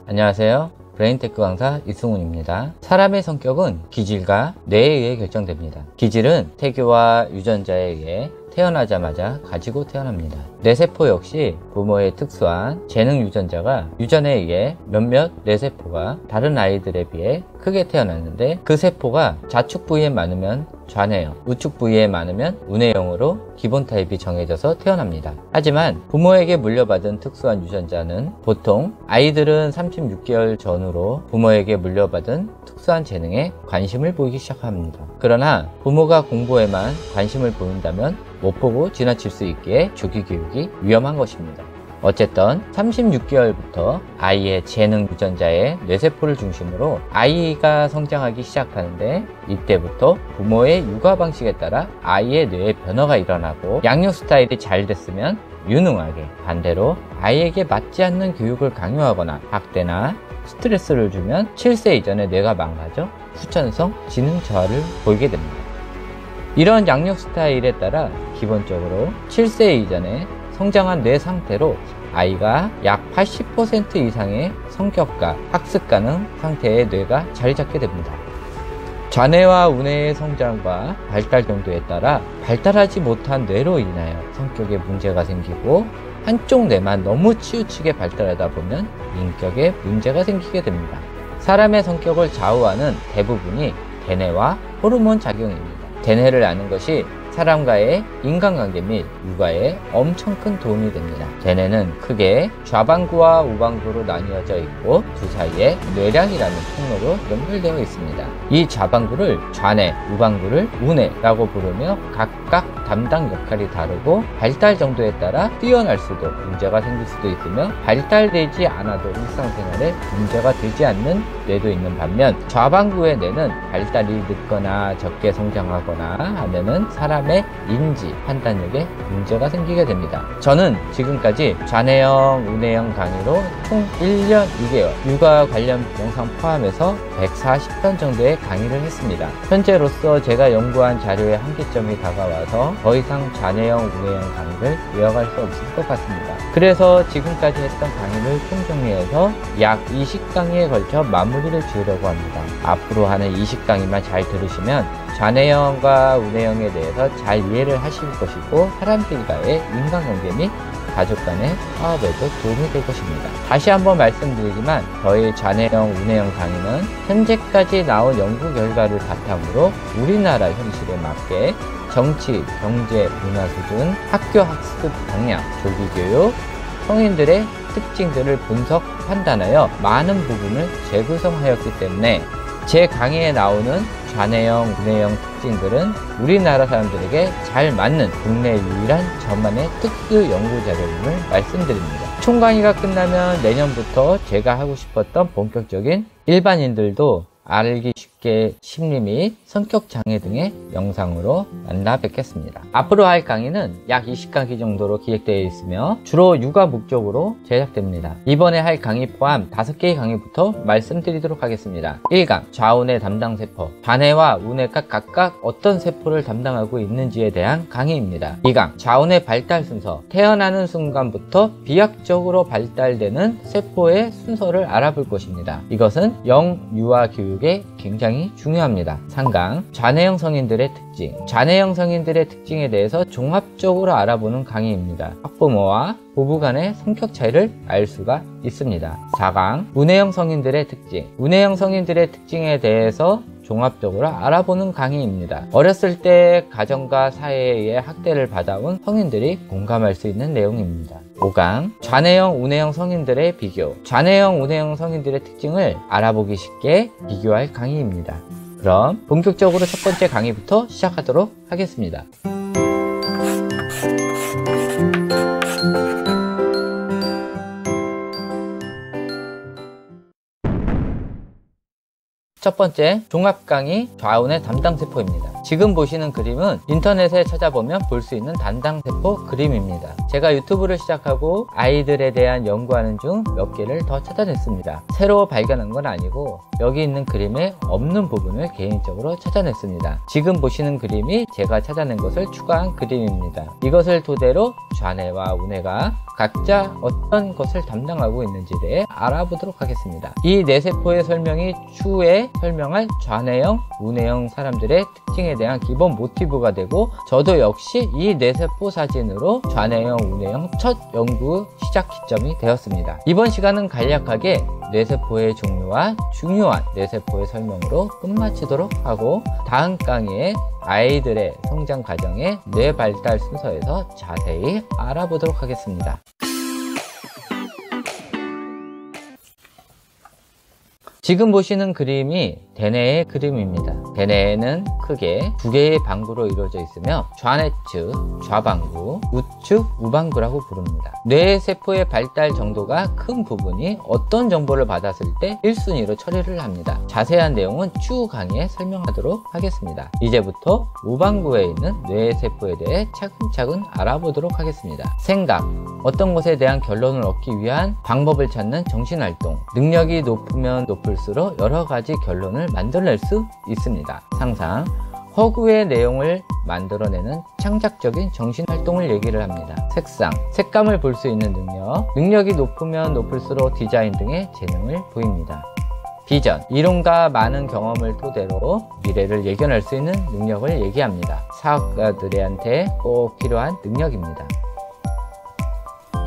안녕하세요. 브레인테크 강사 이승훈입니다. 사람의 성격은 기질과 뇌에 의해 결정됩니다. 기질은 태교와 유전자에 의해 태어나자마자 가지고 태어납니다. 뇌세포 역시 부모의 특수한 재능 유전자가 유전에 의해 몇몇 뇌세포가 다른 아이들에 비해 크게 태어났는데, 그 세포가 좌측 부위에 많으면 좌뇌형, 우측 부위에 많으면 우뇌형으로 기본 타입이 정해져서 태어납니다. 하지만 부모에게 물려받은 특수한 유전자는 보통 아이들은 36개월 전후로 부모에게 물려받은 특수한 재능에 관심을 보이기 시작합니다. 그러나 부모가 공부에만 관심을 보인다면 못 보고 지나칠 수 있기에 조기 교육이 위험한 것입니다. 어쨌든 36개월부터 아이의 재능 유전자의 뇌세포를 중심으로 아이가 성장하기 시작하는데, 이때부터 부모의 육아 방식에 따라 아이의 뇌의 변화가 일어나고, 양육 스타일이 잘 됐으면 유능하게, 반대로 아이에게 맞지 않는 교육을 강요하거나 학대나 스트레스를 주면 7세 이전에 뇌가 망가져 후천성 지능 저하를 보이게 됩니다. 이런 양육 스타일에 따라 기본적으로 7세 이전에 성장한 뇌 상태로 아이가 약 80% 이상의 성격과 학습 가능 상태의 뇌가 자리 잡게 됩니다. 좌뇌와 우뇌의 성장과 발달 정도에 따라 발달하지 못한 뇌로 인하여 성격에 문제가 생기고, 한쪽 뇌만 너무 치우치게 발달하다 보면 인격에 문제가 생기게 됩니다. 사람의 성격을 좌우하는 대부분이 대뇌와 호르몬 작용입니다. 대뇌를 아는 것이 사람과의 인간관계 및 육아에 엄청 큰 도움이 됩니다. 대뇌는 크게 좌방구와 우방구로 나뉘어져 있고, 두 사이에 뇌량이라는 통로로 연결되어 있습니다. 이 좌방구를 좌뇌, 우방구를 우뇌라고 부르며 각각 담당 역할이 다르고, 발달 정도에 따라 뛰어날 수도 문제가 생길 수도 있으며, 발달되지 않아도 일상생활에 문제가 되지 않는 뇌도 있는 반면, 좌방구의 뇌는 발달이 늦거나 적게 성장하거나 하면은 사람의 인지, 판단력에 문제가 생기게 됩니다. 저는 지금까지 좌뇌형, 우뇌형 강의로 총 1년 2개월 육아 관련 영상 포함해서 140편 정도의 강의를 했습니다. 현재로서 제가 연구한 자료의 한계점이 다가와서 더 이상 좌뇌형, 우뇌형 강의를 이어갈 수 없을 것 같습니다. 그래서 지금까지 했던 강의를 총정리해서 약 20강의에 걸쳐 마무리를 지으려고 합니다. 앞으로 하는 20강의만 잘 들으시면 좌뇌형과 우뇌형에 대해서 잘 이해를 하실 것이고, 사람들과의 인간관계 및 가족 간의 화합에도 도움이 될 것입니다. 다시 한번 말씀드리지만, 저희 좌뇌형, 우뇌형 강의는 현재까지 나온 연구 결과를 바탕으로 우리나라 현실에 맞게 정치, 경제, 문화 수준, 학교 학습 방향, 조기교육, 성인들의 특징들을 분석, 판단하여 많은 부분을 재구성하였기 때문에 제 강의에 나오는 좌뇌형, 우뇌형 특징들은 우리나라 사람들에게 잘 맞는 국내 유일한 저만의 특수 연구 자료임을 말씀드립니다. 총 강의가 끝나면 내년부터 제가 하고 싶었던 본격적인 일반인들도 알기 쉽게 심리 및 성격 장애 등의 영상으로 만나 뵙겠습니다. 앞으로 할 강의는 약 20강의 정도로 기획되어 있으며 주로 육아 목적으로 제작됩니다. 이번에 할 강의 포함 5개의 강의부터 말씀드리도록 하겠습니다. 1강 좌우뇌 담당 세포, 좌뇌와 우뇌가 각각 어떤 세포를 담당하고 있는지에 대한 강의입니다. 2강 좌우뇌 발달 순서, 태어나는 순간부터 비약적으로 발달되는 세포의 순서를 알아볼 것입니다. 이것은 영유아 교육에 굉장히 중요합니다. 3강 좌뇌형 성인들의 특징, 좌뇌형 성인들의 특징에 대해서 종합적으로 알아보는 강의입니다. 학부모와 부부 간의 성격 차이를 알 수가 있습니다. 4강 우뇌형 성인들의 특징, 우뇌형 성인들의 특징에 대해서 종합적으로 알아보는 강의입니다. 어렸을 때 가정과 사회에 의해 학대를 받아온 성인들이 공감할 수 있는 내용입니다. 5강 좌뇌형, 우뇌형 성인들의 비교, 좌뇌형, 우뇌형 성인들의 특징을 알아보기 쉽게 비교할 강의입니다. 그럼 본격적으로 첫 번째 강의부터 시작하도록 하겠습니다. 첫 번째 종합 강의 좌우뇌 담당 세포입니다. 지금 보시는 그림은 인터넷에 찾아보면 볼 수 있는 단당세포 그림입니다. 제가 유튜브를 시작하고 아이들에 대한 연구하는 중 몇 개를 더 찾아냈습니다. 새로 발견한 건 아니고 여기 있는 그림에 없는 부분을 개인적으로 찾아냈습니다. 지금 보시는 그림이 제가 찾아낸 것을 추가한 그림입니다. 이것을 토대로 좌뇌와 우뇌가 각자 어떤 것을 담당하고 있는지에 대해 알아보도록 하겠습니다. 이 뇌세포의 설명이 추후에 설명할 좌뇌형, 우뇌형 사람들의 특징에 대한 기본 모티브가 되고, 저도 역시 이 뇌세포 사진으로 좌뇌형, 우뇌형 첫 연구 시작 기점이 되었습니다. 이번 시간은 간략하게 뇌세포의 종류와 중요한 뇌세포의 설명으로 끝마치도록 하고, 다음 강의에 아이들의 성장 과정의 뇌 발달 순서에서 자세히 알아보도록 하겠습니다. 지금 보시는 그림이 대뇌의 그림입니다. 대뇌는 크게 두 개의 방구로 이루어져 있으며 좌뇌측, 좌방구, 우측, 우방구라고 부릅니다. 뇌세포의 발달 정도가 큰 부분이 어떤 정보를 받았을 때 1순위로 처리를 합니다. 자세한 내용은 추후 강의에 설명하도록 하겠습니다. 이제부터 우방구에 있는 뇌세포에 대해 차근차근 알아보도록 하겠습니다. 생각, 어떤 것에 대한 결론을 얻기 위한 방법을 찾는 정신활동, 능력이 높으면 높을수록 여러 가지 결론을 만들어낼 수 있습니다. 상상, 허구의 내용을 만들어내는 창작적인 정신활동을 얘기를 합니다. 색상, 색감을 볼 수 있는 능력, 능력이 높으면 높을수록 디자인 등의 재능을 보입니다. 비전, 이론과 많은 경험을 토대로 미래를 예견할 수 있는 능력을 얘기합니다. 사업가들한테 꼭 필요한 능력입니다.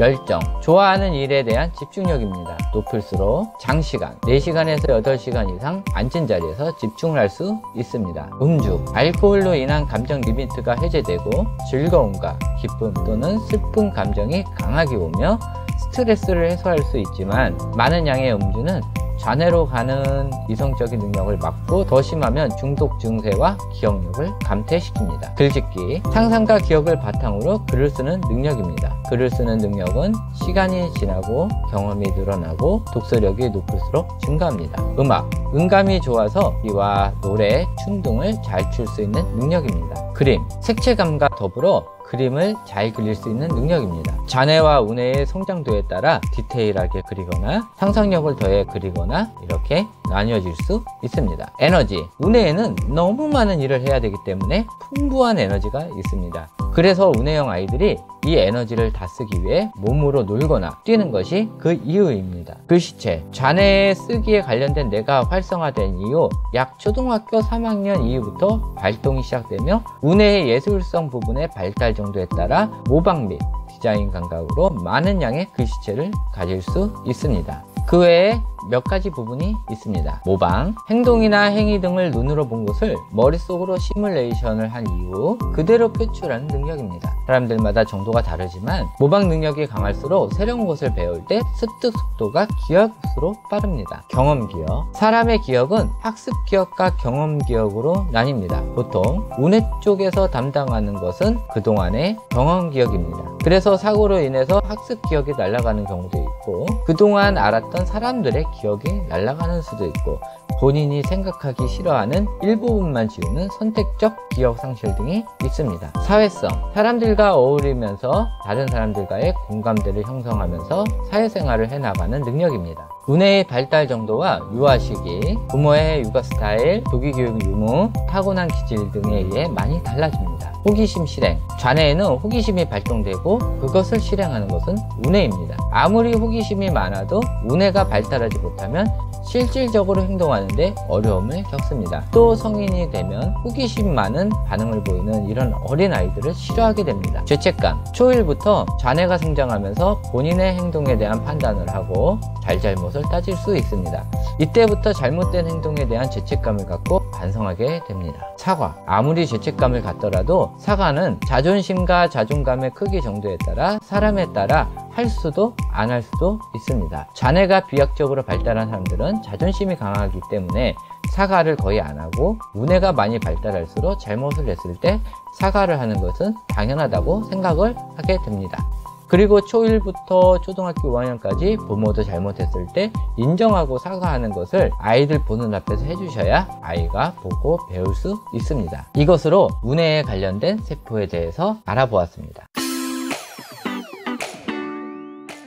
열정, 좋아하는 일에 대한 집중력입니다. 높을수록 장시간, 4시간에서 8시간 이상 앉은 자리에서 집중을 할 수 있습니다. 음주, 알코올로 인한 감정 리미트가 해제되고 즐거움과 기쁨 또는 슬픈 감정이 강하게 오며 스트레스를 해소할 수 있지만, 많은 양의 음주는 좌뇌로 가는 이성적인 능력을 막고 더 심하면 중독 증세와 기억력을 감퇴시킵니다. 글짓기, 상상과 기억을 바탕으로 글을 쓰는 능력입니다. 글을 쓰는 능력은 시간이 지나고 경험이 늘어나고 독서력이 높을수록 증가합니다. 음악, 음감이 좋아서 비와 노래, 춤 등을 잘 출 수 있는 능력입니다. 그림, 색채감과 더불어 그림을 잘 그릴 수 있는 능력입니다. 좌뇌와 우뇌의 성장도에 따라 디테일하게 그리거나 상상력을 더해 그리거나 이렇게 나뉘어질 수 있습니다. 에너지, 우뇌에는 너무 많은 일을 해야 되기 때문에 풍부한 에너지가 있습니다. 그래서 우뇌형 아이들이 이 에너지를 다 쓰기 위해 몸으로 놀거나 뛰는 것이 그 이유입니다. 글씨체, 좌뇌의 쓰기에 관련된 뇌가 활성화된 이후 약 초등학교 3학년 이후부터 발동이 시작되며, 우뇌의 예술성 부분의 발달 정도에 따라 모방 및 디자인 감각으로 많은 양의 글씨체를 가질 수 있습니다. 그 외에 몇 가지 부분이 있습니다. 모방, 행동이나 행위 등을 눈으로 본 것을 머릿속으로 시뮬레이션을 한 이후 그대로 표출하는 능력입니다. 사람들마다 정도가 다르지만 모방 능력이 강할수록 새로운 것을 배울 때 습득 속도가 기억수록 빠릅니다. 경험 기억, 사람의 기억은 학습 기억과 경험 기억으로 나뉩니다. 보통 우뇌 쪽에서 담당하는 것은 그동안의 경험 기억입니다. 그래서 사고로 인해서 학습 기억이 날아가는 경우도 있고, 그동안 알았던 사람들의 기억이 날아가는 수도 있고, 본인이 생각하기 싫어하는 일부분만 지우는 선택적 기억 상실 등이 있습니다. 사회성, 사람들과 어울리면서 다른 사람들과의 공감대를 형성하면서 사회생활을 해나가는 능력입니다. 우뇌의 발달 정도와 유아 시기, 부모의 육아 스타일, 조기 교육 유무, 타고난 기질 등에 의해 많이 달라집니다. 호기심 실행, 좌뇌에는 호기심이 발동되고 그것을 실행하는 것은 우뇌입니다. 아무리 호기심이 많아도 우뇌가 발달하지 못하면 실질적으로 행동하는데 어려움을 겪습니다. 또 성인이 되면 호기심 많은 반응을 보이는 이런 어린 아이들을 싫어하게 됩니다. 죄책감, 초일부터 좌뇌가 성장하면서 본인의 행동에 대한 판단을 하고 잘잘못을 따질 수 있습니다. 이때부터 잘못된 행동에 대한 죄책감을 갖고 반성하게 됩니다. 사과, 아무리 죄책감을 갖더라도 사과는 자존심과 자존감의 크기 정도에 따라 사람에 따라 할 수도 안 할 수도 있습니다. 좌뇌가 비약적으로 발달한 사람들은 자존심이 강하기 때문에 사과를 거의 안 하고, 우뇌가 많이 발달할수록 잘못을 했을 때 사과를 하는 것은 당연하다고 생각을 하게 됩니다. 그리고 초1부터 초등학교 5학년까지 부모도 잘못했을 때 인정하고 사과하는 것을 아이들 보는 앞에서 해주셔야 아이가 보고 배울 수 있습니다. 이것으로 우뇌에 관련된 세포에 대해서 알아보았습니다.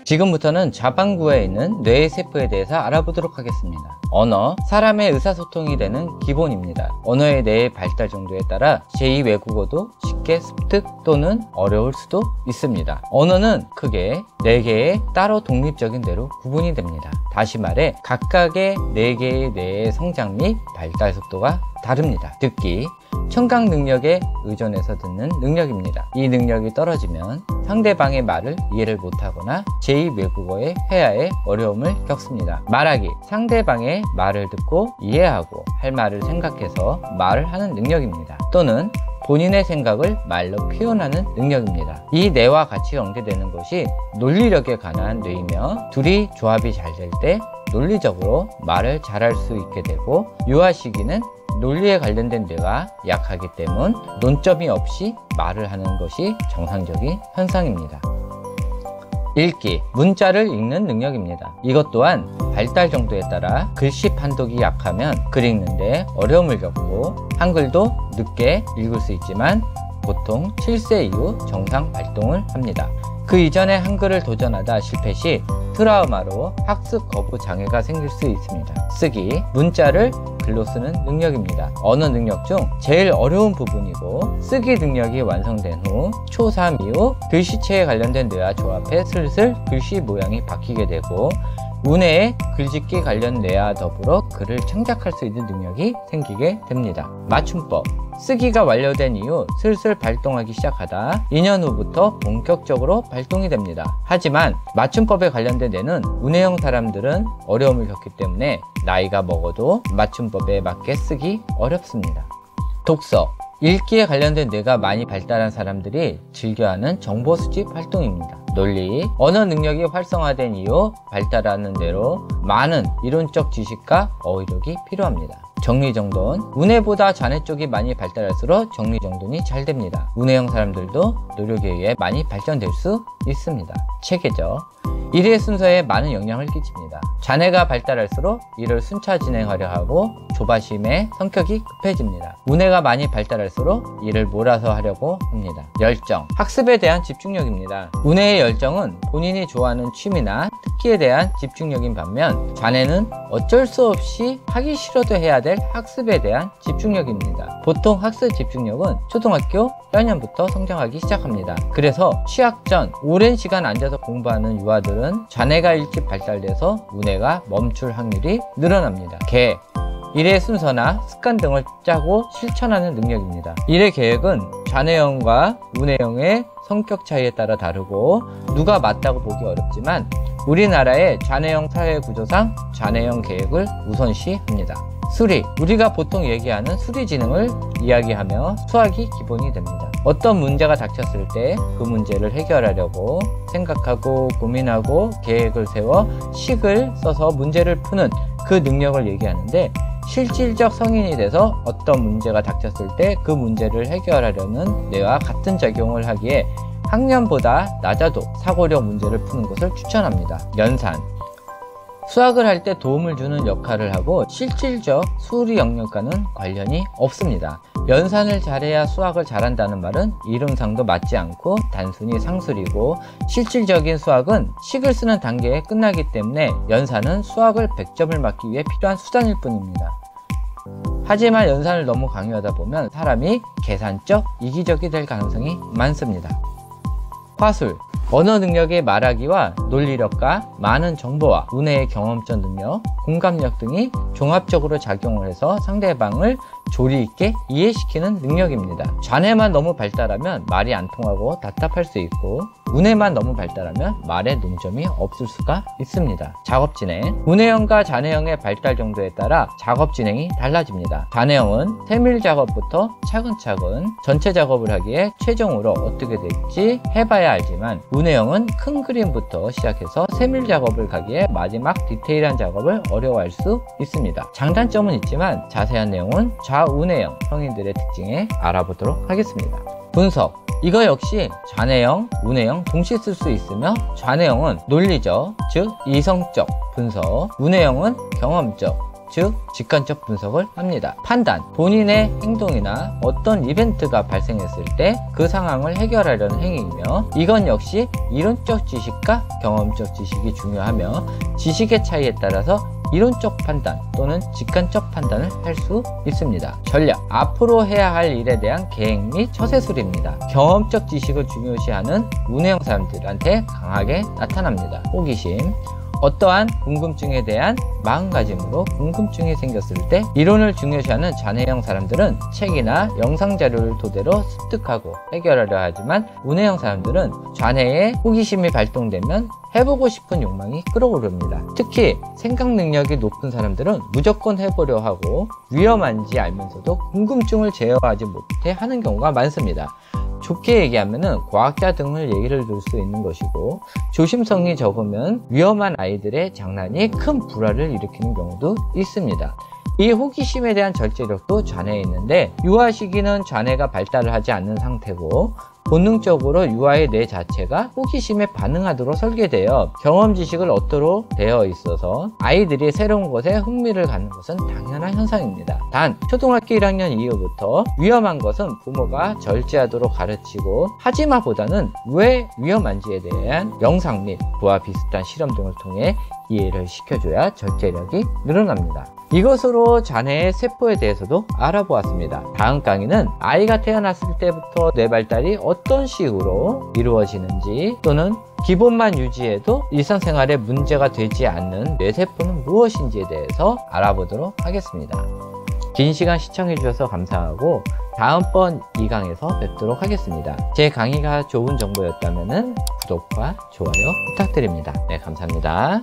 지금부터는 좌반구에 있는 뇌의 세포에 대해서 알아보도록 하겠습니다. 언어, 사람의 의사소통이 되는 기본입니다. 언어의 뇌의 발달 정도에 따라 제2외국어도 쉽게 습득 또는 어려울 수도 있습니다. 언어는 크게 4개의 따로 독립적인 뇌로 구분이 됩니다. 다시 말해 각각의 4개의 뇌의 성장 및 발달 속도가 다릅니다. 듣기, 청각 능력에 의존해서 듣는 능력입니다. 이 능력이 떨어지면 상대방의 말을 이해를 못하거나 제2외국어의 회화에 어려움을 겪습니다. 말하기, 상대방의 말을 듣고 이해하고 할 말을 생각해서 말을 하는 능력입니다. 또는 본인의 생각을 말로 표현하는 능력입니다. 이 뇌와 같이 연계되는 것이 논리력에 관한 뇌이며 둘이 조합이 잘 될 때 논리적으로 말을 잘할 수 있게 되고, 유아 시기는 논리에 관련된 뇌가 약하기 때문에 논점이 없이 말을 하는 것이 정상적인 현상입니다. 읽기, 문자를 읽는 능력입니다. 이것 또한 발달 정도에 따라 글씨 판독이 약하면 글 읽는데 어려움을 겪고 한글도 늦게 읽을 수 있지만 보통 7세 이후 정상 발동을 합니다. 그 이전에 한글을 도전하다 실패 시 트라우마로 학습 거부 장애가 생길 수 있습니다. 쓰기, 문자를 글로 쓰는 능력입니다. 언어 능력 중 제일 어려운 부분이고, 쓰기 능력이 완성된 후 초3 이후 글씨체에 관련된 뇌와 조합해 슬슬 글씨 모양이 바뀌게 되고, 우뇌의 글짓기 관련 뇌와 더불어 글을 창작할 수 있는 능력이 생기게 됩니다. 맞춤법, 쓰기가 완료된 이후 슬슬 발동하기 시작하다 2년 후부터 본격적으로 발동이 됩니다. 하지만 맞춤법에 관련된 뇌는 우뇌형 사람들은 어려움을 겪기 때문에 나이가 먹어도 맞춤법에 맞게 쓰기 어렵습니다. 독서, 읽기에 관련된 뇌가 많이 발달한 사람들이 즐겨하는 정보 수집 활동입니다. 논리, 언어 능력이 활성화된 이후 발달하는 뇌로 많은 이론적 지식과 어휘력이 필요합니다. 정리정돈, 우뇌보다 좌뇌 쪽이 많이 발달할수록 정리정돈이 잘 됩니다. 우뇌형 사람들도 노력에 의해 많이 발전될 수 있습니다. 체계적, 일의 순서에 많은 영향을 끼칩니다. 좌뇌가 발달할수록 일을 순차 진행하려 하고 조바심에 성격이 급해집니다. 우뇌가 많이 발달할수록 일을 몰아서 하려고 합니다. 열정, 학습에 대한 집중력입니다. 우뇌의 열정은 본인이 좋아하는 취미나 특기에 대한 집중력인 반면, 좌뇌는 어쩔 수 없이 하기 싫어도 해야 될 학습에 대한 집중력입니다. 보통 학습 집중력은 초등학교 1학년부터 성장하기 시작합니다. 그래서 취학 전 오랜 시간 앉아서 공부하는 유아들은 좌뇌가 일찍 발달돼서 우뇌가 멈출 확률이 늘어납니다. 계획, 일의 순서나 습관 등을 짜고 실천하는 능력입니다. 일의 계획은 좌뇌형과 우뇌형의 성격 차이에 따라 다르고 누가 맞다고 보기 어렵지만, 우리나라의 좌뇌형 사회 구조상 좌뇌형 계획을 우선시합니다. 수리, 우리가 보통 얘기하는 수리 지능을 이야기하며 수학이 기본이 됩니다. 어떤 문제가 닥쳤을 때 그 문제를 해결하려고 생각하고 고민하고 계획을 세워 식을 써서 문제를 푸는 그 능력을 얘기하는데, 실질적 성인이 돼서 어떤 문제가 닥쳤을 때 그 문제를 해결하려는 뇌와 같은 작용을 하기에 학년보다 낮아도 사고력 문제를 푸는 것을 추천합니다. 연산, 수학을 할 때 도움을 주는 역할을 하고 실질적 수리 영역과는 관련이 없습니다. 연산을 잘해야 수학을 잘한다는 말은 이론상도 맞지 않고 단순히 상술이고, 실질적인 수학은 식을 쓰는 단계에 끝나기 때문에 연산은 수학을 100점을 맞기 위해 필요한 수단일 뿐입니다. 하지만 연산을 너무 강요하다 보면 사람이 계산적, 이기적이 될 가능성이 많습니다. 화술, 언어 능력의 말하기와 논리력과 많은 정보와 우뇌의 경험적 능력, 공감력 등이 종합적으로 작용을 해서 상대방을 조리 있게 이해시키는 능력입니다. 좌뇌만 너무 발달하면 말이 안 통하고 답답할 수 있고, 우뇌만 너무 발달하면 말에 논점이 없을 수가 있습니다. 작업 진행, 우뇌형과 좌뇌형의 발달 정도에 따라 작업 진행이 달라집니다. 좌뇌형은 세밀 작업부터 차근차근 전체 작업을 하기에 최종으로 어떻게 될지 해봐야 알지만, 우뇌형은 큰 그림부터 시작해서 세밀 작업을 가기에 마지막 디테일한 작업을 어려워할 수 있습니다. 장단점은 있지만 자세한 내용은 좌우뇌형 성인들의 특징에 알아보도록 하겠습니다. 분석, 이거 역시 좌뇌형, 우뇌형 동시에 쓸 수 있으며 좌뇌형은 논리적, 즉 이성적 분석, 우뇌형은 경험적, 즉 직관적 분석을 합니다. 판단, 본인의 행동이나 어떤 이벤트가 발생했을 때 그 상황을 해결하려는 행위이며, 이건 역시 이론적 지식과 경험적 지식이 중요하며 지식의 차이에 따라서 이론적 판단 또는 직관적 판단을 할 수 있습니다. 전략, 앞으로 해야 할 일에 대한 계획 및 처세술입니다. 경험적 지식을 중요시하는 우뇌형 사람들한테 강하게 나타납니다. 호기심, 어떠한 궁금증에 대한 마음가짐으로 궁금증이 생겼을 때 이론을 중요시하는 좌뇌형 사람들은 책이나 영상 자료를 토대로 습득하고 해결하려 하지만, 우뇌형 사람들은 좌뇌에 호기심이 발동되면 해보고 싶은 욕망이 끌어오릅니다. 특히 생각 능력이 높은 사람들은 무조건 해보려 하고 위험한지 알면서도 궁금증을 제어하지 못해 하는 경우가 많습니다. 좋게 얘기하면 과학자 등을 예를 들 수 있는 것이고, 조심성이 적으면 위험한 아이들의 장난이 큰 불화를 일으키는 경우도 있습니다. 이 호기심에 대한 절제력도 좌뇌에 있는데, 유아 시기는 좌뇌가 발달을 하지 않는 상태고 본능적으로 유아의 뇌 자체가 호기심에 반응하도록 설계되어 경험 지식을 얻도록 되어 있어서 아이들이 새로운 것에 흥미를 갖는 것은 당연한 현상입니다. 단, 초등학교 1학년 이후부터 위험한 것은 부모가 절제하도록 가르치고 하지마 보다는 왜 위험한지에 대한 영상 및 그와 비슷한 실험 등을 통해 이해를 시켜줘야 절제력이 늘어납니다. 이것으로 좌뇌의 세포에 대해서도 알아보았습니다. 다음 강의는 아이가 태어났을 때부터 뇌 발달이 어떤 식으로 이루어지는지, 또는 기본만 유지해도 일상생활에 문제가 되지 않는 뇌세포는 무엇인지에 대해서 알아보도록 하겠습니다. 긴 시간 시청해 주셔서 감사하고 다음번 2강에서 뵙도록 하겠습니다. 제 강의가 좋은 정보였다면 구독과 좋아요 부탁드립니다. 네, 감사합니다.